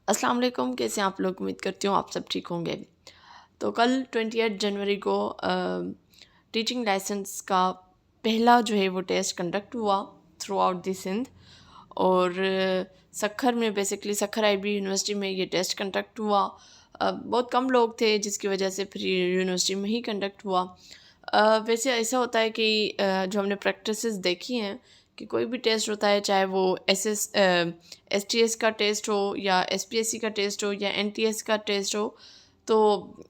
अस्सलाम वालेकुम, कैसे हैं आप लोग। उम्मीद करती हूँ आप सब ठीक होंगे। तो कल 28 जनवरी को टीचिंग लाइसेंस का पहला जो है वो टेस्ट कंडक्ट हुआ थ्रू आउट दी सिंध। और सखर में बेसिकली सखर आईबी यूनिवर्सिटी में ये टेस्ट कंडक्ट हुआ। बहुत कम लोग थे जिसकी वजह से फिर यूनिवर्सिटी में ही कंडक्ट हुआ। वैसे ऐसा होता है कि जो हमने प्रैक्टिसेस देखी हैं कि कोई भी टेस्ट होता है, चाहे वो एसटीएस का टेस्ट हो या एसपीएससी का टेस्ट हो या एनटीएस का टेस्ट हो, तो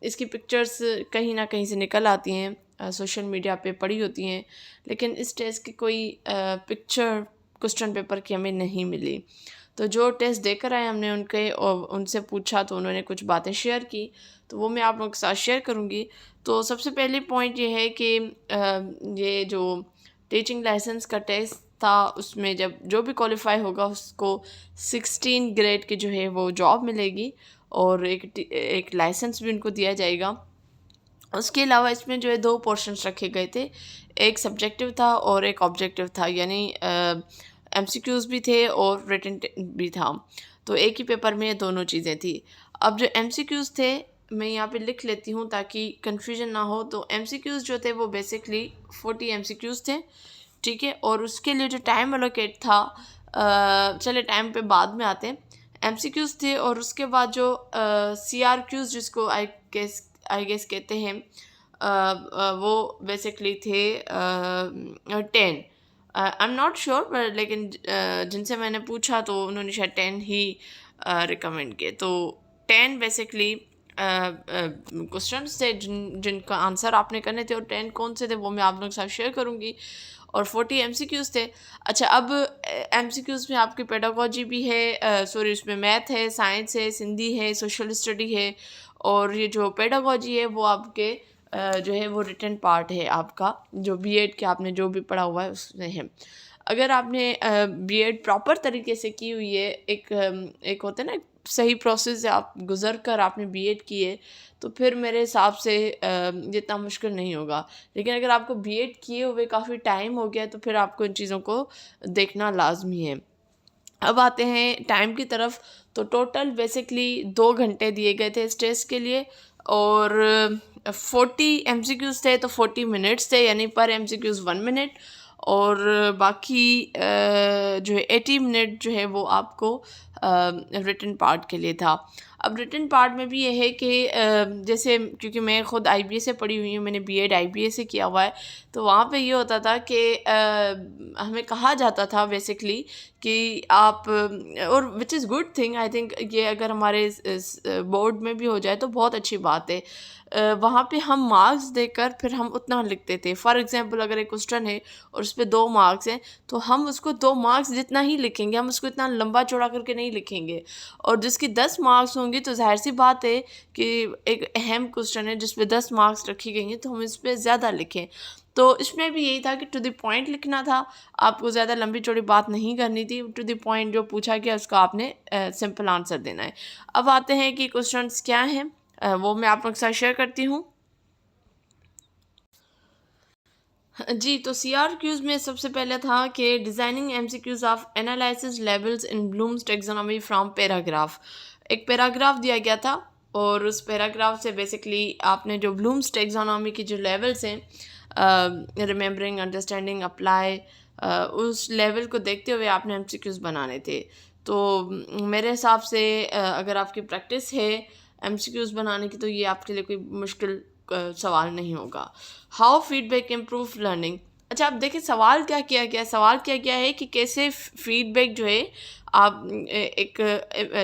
इसकी पिक्चर्स कहीं ना कहीं से निकल आती हैं, सोशल मीडिया पे पड़ी होती हैं। लेकिन इस टेस्ट की कोई पिक्चर क्वेश्चन पेपर की हमें नहीं मिली। तो जो टेस्ट देकर आए हमने उनके और उनसे पूछा तो उन्होंने कुछ बातें शेयर की, तो वो मैं आप लोगों के साथ शेयर करूँगी। तो सबसे पहले पॉइंट ये है कि ये जो टीचिंग लाइसेंस का टेस्ट था उसमें जब जो भी क्वालिफाई होगा उसको 16 ग्रेड की जो है वो जॉब मिलेगी और एक लाइसेंस भी उनको दिया जाएगा। उसके अलावा इसमें जो है 2 पोर्शंस रखे गए थे, एक सब्जेक्टिव था और एक ऑब्जेक्टिव था, यानी एमसीक्यूज़ भी थे और रिटन भी था। तो एक ही पेपर में ये दोनों चीज़ें थी। अब जो एमसीक्यूज़ थे मैं यहाँ पे लिख लेती हूँ ताकि कन्फ्यूजन ना हो। तो एमसीक्यूज़ जो थे वो बेसिकली 40 एमसीक्यूज़ थे, ठीक है। और उसके लिए जो टाइम एलोकेट था, चले टाइम पे बाद में आते हैं। एमसीक्यूज़ थे और उसके बाद जो सीआरक्यूज़ जिसको आई गेस कहते हैं, वो बेसिकली थे 10। आई एम नॉट श्योर, लेकिन जिनसे मैंने पूछा तो उन्होंने शायद 10 ही रिकमेंड किए। तो 10 बेसिकली क्वेश्चन थे जिनका आंसर आपने करने थे, और 10 कौन से थे वो मैं आप लोगों के साथ शेयर करूँगी। और 40 एमसीक्यूज़ थे। अच्छा, अब एमसीक्यूज़ में आपकी पेडागोजी भी है, सॉरी उसमें मैथ है, साइंस है, सिंधी है, सोशल स्टडी है। और ये जो पेडागोजी है वो आपके जो है वो रिटन पार्ट है आपका, जो बीएड के आपने जो भी पढ़ा हुआ है उसमें है। अगर आपने बीएड प्रॉपर तरीके से की हुई है, एक होता है ना सही प्रोसेस से आप गुजर कर आपने बीएड की है, तो फिर मेरे हिसाब से जितना मुश्किल नहीं होगा। लेकिन अगर आपको बीएड किए हुए काफ़ी टाइम हो गया तो फिर आपको इन चीज़ों को देखना लाजमी है। अब आते हैं टाइम की तरफ। तो टोटल बेसिकली 2 घंटे दिए गए थे इस टेस्ट के लिए, और 40 एमसीक्यूज़ थे तो 40 मिनट्स थे, यानी पर एमसीक्यूज़ 1 मिनट। और बाकी जो है 80 मिनट जो है वो आपको रिटन पार्ट के लिए था। अब रिटन पार्ट में भी ये है कि जैसे क्योंकि मैं ख़ुद आईबीए से पढ़ी हुई हूँ, मैंने बीएड आईबीए से किया हुआ है, तो वहाँ पे ये होता था कि हमें कहा जाता था बेसिकली कि आप, और which is good thing I think, ये अगर हमारे इस बोर्ड में भी हो जाए तो बहुत अच्छी बात है। वहाँ पे हम मार्क्स देकर फिर हम उतना लिखते थे। फॉर एग्जांपल अगर एक क्वेश्चन है और उस पर 2 मार्क्स हैं तो हम उसको 2 मार्क्स जितना ही लिखेंगे, हम उसको इतना लंबा चौड़ा करके नहीं लिखेंगे। और जिसकी 10 मार्क्स होंगी तो जाहिर सी बात है कि एक अहम क्वेश्चन है जिस पे 10 मार्क्स रखी गई हैं तो हम इस पर ज़्यादा लिखें। तो इसमें भी यही था कि टू द पॉइंट लिखना था, आपको ज़्यादा लंबी चौड़ी बात नहीं करनी थी। टू द पॉइंट जो पूछा गया उसका आपने सिंपल आंसर देना है। अब आते हैं कि क्वेश्चंस क्या हैं, वो मैं आप लोग के साथ शेयर करती हूँ। जी, तो सीआरक्यूज़ में सबसे पहले था कि designing MCQs of analysis levels in Bloom's taxonomy from paragraph. एक पैराग्राफ दिया गया था और उस पैराग्राफ से बेसिकली आपने जो ब्लूम्स टैक्सोनॉमी की जो लेवल्स हैं, रिमेंबरिंग, अंडरस्टैंडिंग, अप्लाई, उस लेवल को देखते हुए आपने एमसीक्यूज़ बनाने थे। तो मेरे हिसाब से अगर आपकी प्रैक्टिस है एमसीक्यूज़ बनाने की तो ये आपके लिए कोई मुश्किल सवाल नहीं होगा। How feedback improve learning. अच्छा, अब देखिए सवाल क्या किया गया। सवाल किया गया है कि कैसे फीडबैक जो है आप एक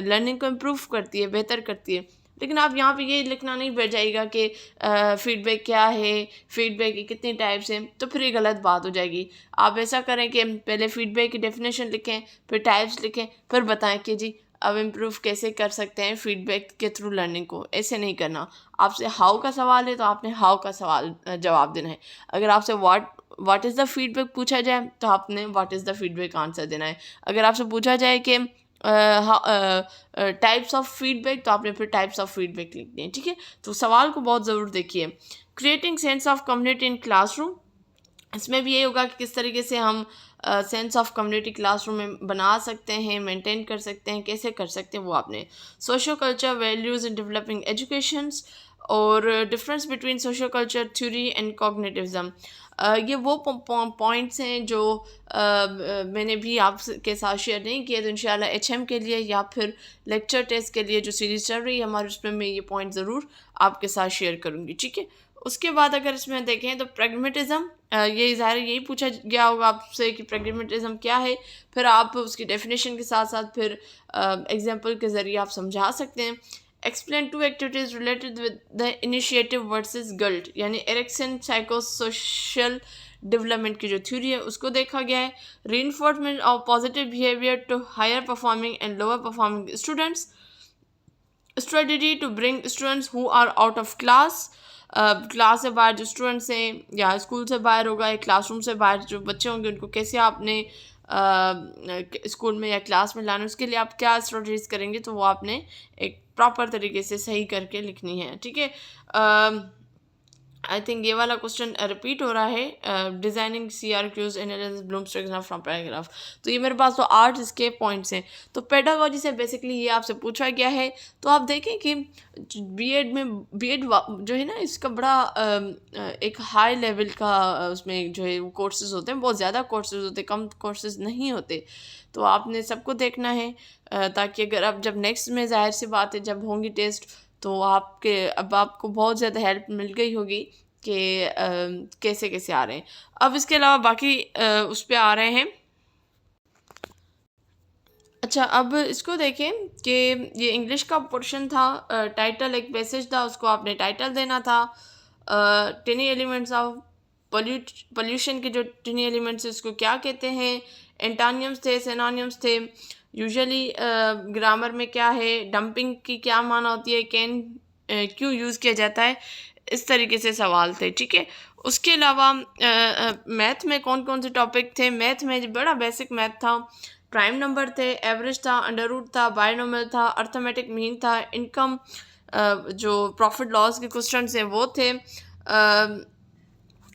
लर्निंग को इम्प्रूव करती है, बेहतर करती है। लेकिन आप यहाँ पे ये लिखना नहीं बैठ जाएगा कि फीडबैक क्या है, फीडबैक की कितनी टाइप्स हैं, तो फिर ये गलत बात हो जाएगी। आप ऐसा करें कि पहले फीडबैक की डेफिनेशन लिखें, फिर टाइप्स लिखें, फिर बताएं कि जी अब इम्प्रूव कैसे कर सकते हैं फीडबैक के थ्रू लर्निंग को। ऐसे नहीं करना। आपसे हाउ का सवाल है तो आपने हाउ का सवाल जवाब देना है। अगर आपसे व्हाट इज़ द फीडबैक पूछा जाए तो आपने what is the feedback answer देना है। अगर आपसे पूछा जाए कि टाइप्स ऑफ फीडबैक तो आपने फिर टाइप्स ऑफ फीडबैक लिखनी है, ठीक है। तो सवाल को बहुत ज़रूर देखिए। Creating sense of community in classroom. इसमें भी यही होगा कि किस तरीके से हम सेंस ऑफ कम्युनिटी क्लासरूम में बना सकते हैं, मेंटेन कर सकते हैं, कैसे कर सकते हैं वो आपने। Socio culture values in developing educations और difference between socio culture theory and cognitivism. ये वो पॉइंट्स हैं जो मैंने भी आपके साथ शेयर नहीं किए, तो इंशाल्लाह एचएम के लिए या फिर लेक्चर टेस्ट के लिए जो सीरीज़ चल रही है हमारे, उसमें मैं ये पॉइंट ज़रूर आपके साथ शेयर करूँगी, ठीक है। उसके बाद अगर इसमें देखें तो प्रैग्मेटिज्म, ये ज़ाहिर है यही पूछा गया होगा आपसे कि प्रैग्मेटिज्म क्या है, फिर आप उसकी डेफिनेशन के साथ साथ फिर एग्जांपल के ज़रिए आप समझा सकते हैं। Explain two activities related with the initiative versus guilt, यानी एरिक्सन साइको सोशल डेवलपमेंट की जो थ्योरी है उसको देखा गया है। Reinforcement of positive behaviour to higher performing and lower performing students, strategy to bring students who are out of class, class से बाहर जो स्टूडेंट्स हैं या स्कूल से बाहर होगा या क्लासरूम से बाहर जो बच्चे होंगे उनको कैसे आपने स्कूल में या क्लास में लाना, उसके लिए आप क्या स्ट्रेटजीज करेंगे, तो वो आपने एक प्रॉपर तरीके से सही करके लिखनी है, ठीक है। आई थिंक ये वाला क्वेश्चन रिपीट हो रहा है, designing CRQs analysis Bloom's diagram from paragraph. तो ये मेरे पास तो 8 इसके पॉइंट्स हैं। तो पेडागोजी से बेसिकली ये आपसे पूछा गया है। तो आप देखें कि बीएड जो है ना, इसका बड़ा एक हाई लेवल का उसमें जो है वो कोर्सेज होते हैं, बहुत ज़्यादा कोर्सेज होते हैं, कम कोर्सेज नहीं होते। तो आपने सबको देखना है, ताकि अगर अब जब नेक्स्ट में ज़ाहिर सी बात है जब होंगी टेस्ट, तो आपको बहुत ज़्यादा हेल्प मिल गई होगी कि कैसे कैसे आ रहे हैं। अब इसके अलावा बाकी उस पर आ रहे हैं। अच्छा, अब इसको देखें कि ये इंग्लिश का पोर्शन था, टाइटल एक पैसेज था, उसको आपने टाइटल देना था। टिनी एलिमेंट्स ऑफ पोल्यूशन के जो टिनी एलिमेंट्स है उसको क्या कहते हैं, एंटोनियम्स थे, सिनोनियम्स थे। यूजुअली ग्रामर में क्या है, डंपिंग की क्या माना होती है, कैन क्यों यूज़ किया जाता है, इस तरीके से सवाल थे, ठीक है। उसके अलावा मैथ में कौन कौन से टॉपिक थे, मैथ में बड़ा बेसिक मैथ था, प्राइम नंबर थे, एवरेज था, अंडर रूट था, बायनोमियल था, अर्थमेटिक मीन था, इनकम, जो प्रॉफिट लॉस के क्वेश्चन हैं वो थे।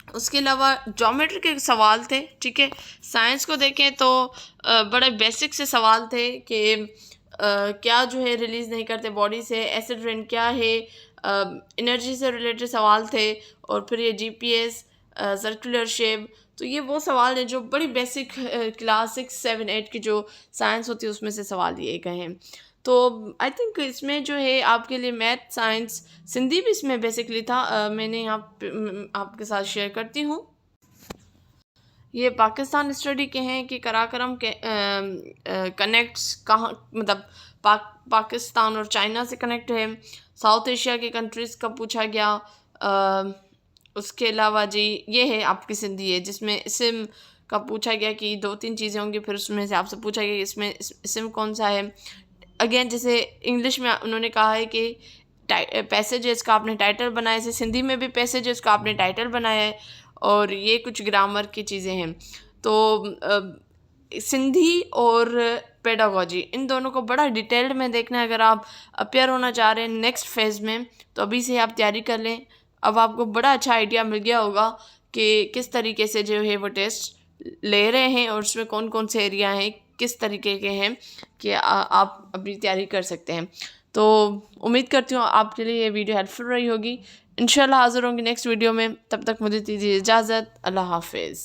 उसके अलावा ज्योमेट्री के सवाल थे, ठीक है। साइंस को देखें तो बड़े बेसिक से सवाल थे कि क्या जो है रिलीज़ नहीं करते बॉडी से, एसिड रेन क्या है, एनर्जी से रिलेटेड सवाल थे। और फिर ये GPS, सर्कुलर शेप, तो ये वो सवाल हैं जो बड़ी बेसिक क्लास 6, 7, 8 की जो साइंस होती है उसमें से सवाल दिए गए हैं। तो आई थिंक इसमें जो है आपके लिए मैथ, साइंस, सिंधी भी इसमें बेसिकली था। मैंने यहाँ आपके साथ शेयर करती हूँ। ये पाकिस्तान स्टडी के हैं कि कराकरम के कनेक्ट्स कहाँ, मतलब पाकिस्तान और चाइना से कनेक्ट है। साउथ एशिया की कंट्रीज़ का पूछा गया। उसके अलावा जी ये है आपकी सिंधी है, जिसमें इसम का पूछा गया कि 2-3 चीज़ें होंगी, फिर उसमें से आपसे पूछा गया कि इसमें इसम कौन सा है। अगेन जैसे इंग्लिश में उन्होंने कहा है कि पैसेजेस का आपने टाइटल बनाया, जैसे सिंधी में भी पैसेजेस का आपने टाइटल बनाया है, और ये कुछ ग्रामर की चीज़ें हैं। तो सिंधी और पेडागोजी इन दोनों को बड़ा डिटेल्ड में देखना है। अगर आप अपेयर होना चाह रहे हैं नेक्स्ट फेज़ में, तो अभी से आप तैयारी कर लें। अब आपको बड़ा अच्छा आइडिया मिल गया होगा कि किस तरीके से जो है वो टेस्ट ले रहे हैं और उसमें कौन कौन से एरिया हैं, किस तरीके के हैं कि आप अपनी तैयारी कर सकते हैं। तो उम्मीद करती हूँ आपके लिए ये वीडियो हेल्पफुल रही होगी। इंशाल्लाह हाज़िर होंगी नेक्स्ट वीडियो में, तब तक मुझे दीजिए इजाज़त। अल्लाह हाफिज़।